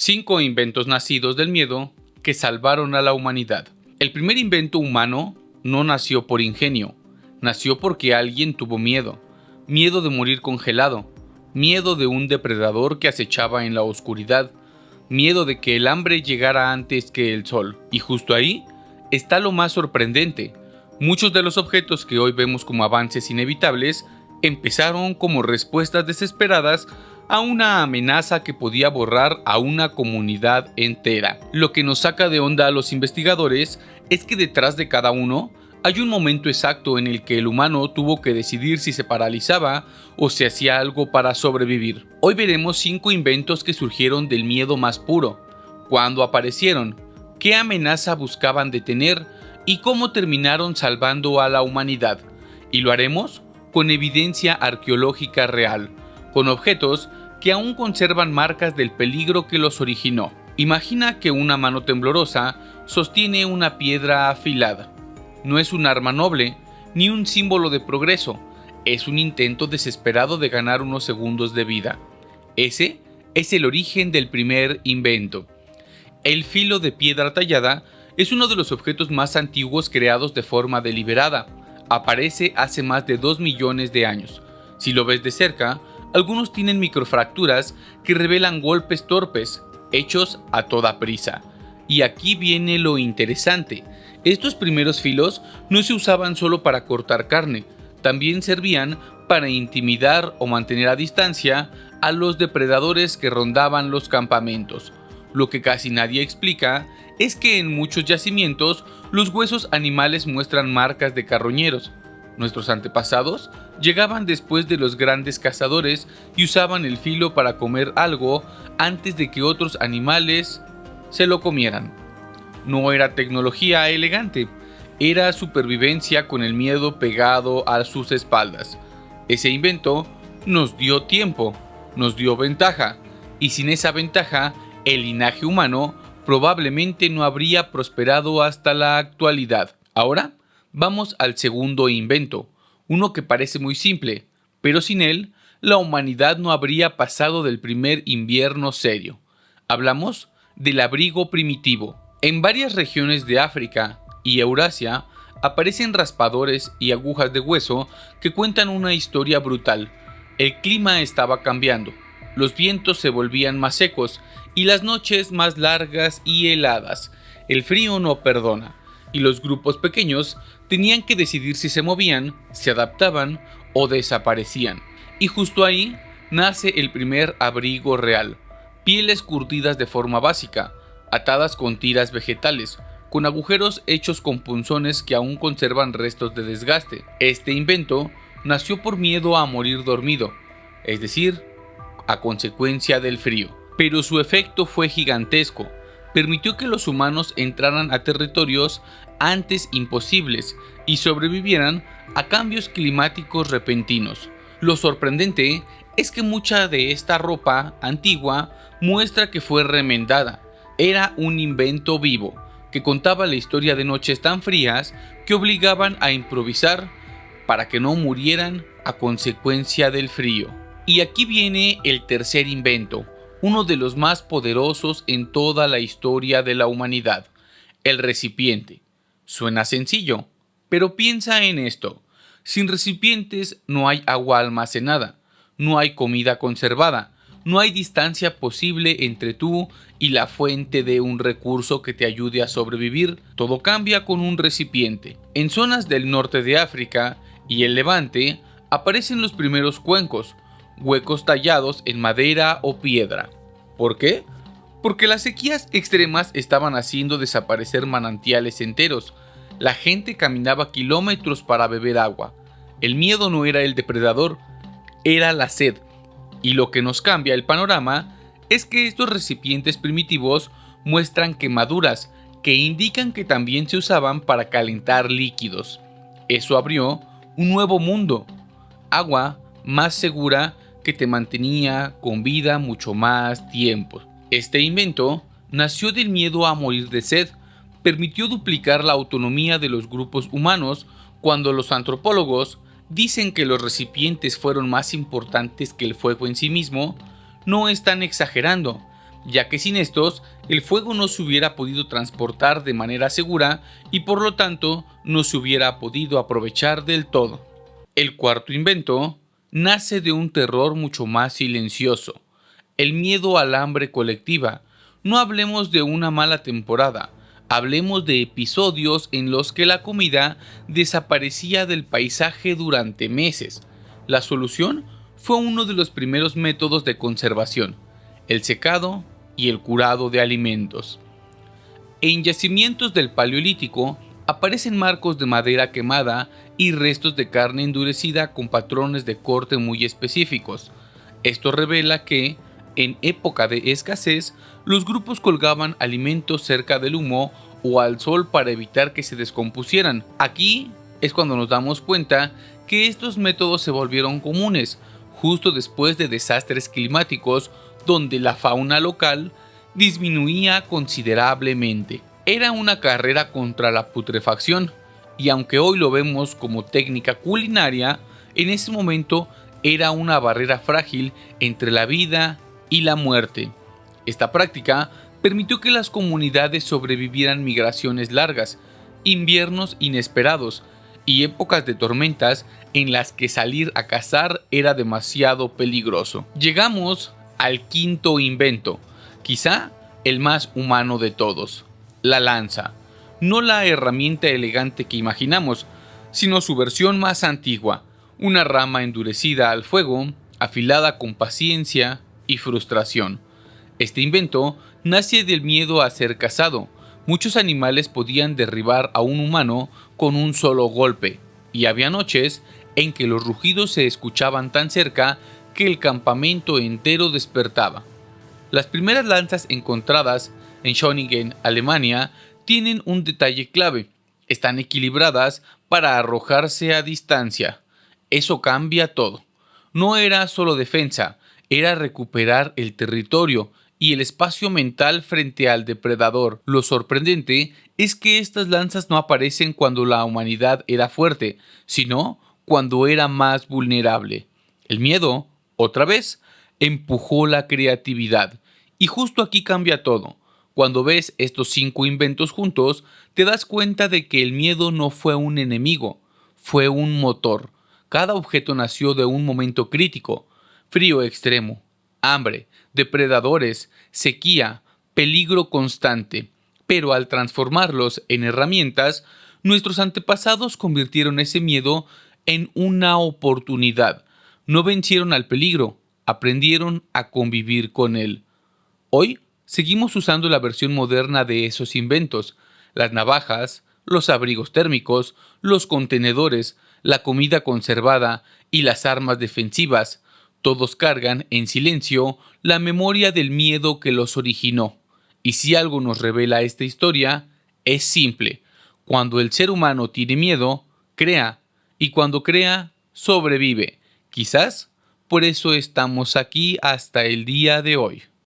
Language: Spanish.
5 inventos nacidos del miedo que salvaron a la humanidad. El primer invento humano no nació por ingenio, nació porque alguien tuvo miedo. Miedo de morir congelado, miedo de un depredador que acechaba en la oscuridad, miedo de que el hambre llegara antes que el sol. Y justo ahí está lo más sorprendente. Muchos de los objetos que hoy vemos como avances inevitables empezaron como respuestas desesperadas a una amenaza que podía borrar a una comunidad entera. Lo que nos saca de onda a los investigadores es que detrás de cada uno hay un momento exacto en el que el humano tuvo que decidir si se paralizaba o si hacía algo para sobrevivir. Hoy veremos 5 inventos que surgieron del miedo más puro, cuándo aparecieron, qué amenaza buscaban detener y cómo terminaron salvando a la humanidad. Y lo haremos con evidencia arqueológica real, con objetos que aún conservan marcas del peligro que los originó. Imagina que una mano temblorosa sostiene una piedra afilada. No es un arma noble, ni un símbolo de progreso, es un intento desesperado de ganar unos segundos de vida. Ese es el origen del primer invento. El filo de piedra tallada es uno de los objetos más antiguos creados de forma deliberada. Aparece hace más de 2 millones de años. Si lo ves de cerca, algunos tienen microfracturas que revelan golpes torpes, hechos a toda prisa. Y aquí viene lo interesante. Estos primeros filos no se usaban solo para cortar carne, también servían para intimidar o mantener a distancia a los depredadores que rondaban los campamentos. Lo que casi nadie explica es que en muchos yacimientos los huesos animales muestran marcas de carroñeros. Nuestros antepasados llegaban después de los grandes cazadores y usaban el filo para comer algo antes de que otros animales se lo comieran. No era tecnología elegante, era supervivencia con el miedo pegado a sus espaldas. Ese invento nos dio tiempo, nos dio ventaja, y sin esa ventaja, el linaje humano probablemente no habría prosperado hasta la actualidad. Ahora, vamos al segundo invento, uno que parece muy simple, pero sin él, la humanidad no habría pasado del primer invierno serio. Hablamos del abrigo primitivo. En varias regiones de África y Eurasia aparecen raspadores y agujas de hueso que cuentan una historia brutal. El clima estaba cambiando, los vientos se volvían más secos y las noches más largas y heladas. El frío no perdona, y los grupos pequeños tenían que decidir si se movían, se adaptaban o desaparecían. Y justo ahí nace el primer abrigo real, pieles curtidas de forma básica, atadas con tiras vegetales, con agujeros hechos con punzones que aún conservan restos de desgaste. Este invento nació por miedo a morir dormido, es decir, a consecuencia del frío. Pero su efecto fue gigantesco. Permitió que los humanos entraran a territorios antes imposibles y sobrevivieran a cambios climáticos repentinos. Lo sorprendente es que mucha de esta ropa antigua muestra que fue remendada. Era un invento vivo, que contaba la historia de noches tan frías que obligaban a improvisar para que no murieran a consecuencia del frío. Y aquí viene el tercer invento, uno de los más poderosos en toda la historia de la humanidad, el recipiente. Suena sencillo, pero piensa en esto. Sin recipientes no hay agua almacenada, no hay comida conservada, no hay distancia posible entre tú y la fuente de un recurso que te ayude a sobrevivir. Todo cambia con un recipiente. En zonas del norte de África y el Levante aparecen los primeros cuencos, huecos tallados en madera o piedra. ¿Por qué? Porque las sequías extremas estaban haciendo desaparecer manantiales enteros. La gente caminaba kilómetros para beber agua. El miedo no era el depredador, era la sed. Y lo que nos cambia el panorama es que estos recipientes primitivos muestran quemaduras que indican que también se usaban para calentar líquidos. Eso abrió un nuevo mundo, agua más segura que te mantenía con vida mucho más tiempo. Este invento nació del miedo a morir de sed, permitió duplicar la autonomía de los grupos humanos cuando los antropólogos dicen que los recipientes fueron más importantes que el fuego en sí mismo. No están exagerando, ya que sin estos el fuego no se hubiera podido transportar de manera segura y por lo tanto no se hubiera podido aprovechar del todo. El cuarto invento nace de un terror mucho más silencioso, el miedo al hambre colectiva. No hablemos de una mala temporada, hablemos de episodios en los que la comida desaparecía del paisaje durante meses. La solución fue uno de los primeros métodos de conservación, el secado y el curado de alimentos. En yacimientos del Paleolítico aparecen marcos de madera quemada y restos de carne endurecida con patrones de corte muy específicos. Esto revela que, en época de escasez, los grupos colgaban alimentos cerca del humo o al sol para evitar que se descompusieran. Aquí es cuando nos damos cuenta que estos métodos se volvieron comunes, justo después de desastres climáticos donde la fauna local disminuía considerablemente. Era una carrera contra la putrefacción, y aunque hoy lo vemos como técnica culinaria, en ese momento era una barrera frágil entre la vida y la muerte. Esta práctica permitió que las comunidades sobrevivieran migraciones largas, inviernos inesperados y épocas de tormentas en las que salir a cazar era demasiado peligroso. Llegamos al quinto invento, quizá el más humano de todos, la lanza. No la herramienta elegante que imaginamos, sino su versión más antigua, una rama endurecida al fuego, afilada con paciencia y frustración. Este invento nace del miedo a ser cazado. Muchos animales podían derribar a un humano con un solo golpe, y había noches en que los rugidos se escuchaban tan cerca que el campamento entero despertaba. Las primeras lanzas encontradas en Schöningen, Alemania, tienen un detalle clave: están equilibradas para arrojarse a distancia. Eso cambia todo. No era solo defensa, era recuperar el territorio y el espacio mental frente al depredador. Lo sorprendente es que estas lanzas no aparecen cuando la humanidad era fuerte, sino cuando era más vulnerable. El miedo, otra vez, empujó la creatividad. Y justo aquí cambia todo. Cuando ves estos 5 inventos juntos, te das cuenta de que el miedo no fue un enemigo, fue un motor. Cada objeto nació de un momento crítico: frío extremo, hambre, depredadores, sequía, peligro constante. Pero al transformarlos en herramientas, nuestros antepasados convirtieron ese miedo en una oportunidad. No vencieron al peligro, aprendieron a convivir con él. Hoy seguimos usando la versión moderna de esos inventos: las navajas, los abrigos térmicos, los contenedores, la comida conservada y las armas defensivas. Todos cargan en silencio la memoria del miedo que los originó. Y si algo nos revela esta historia, es simple: cuando el ser humano tiene miedo, crea, y cuando crea, sobrevive. Quizás por eso estamos aquí hasta el día de hoy.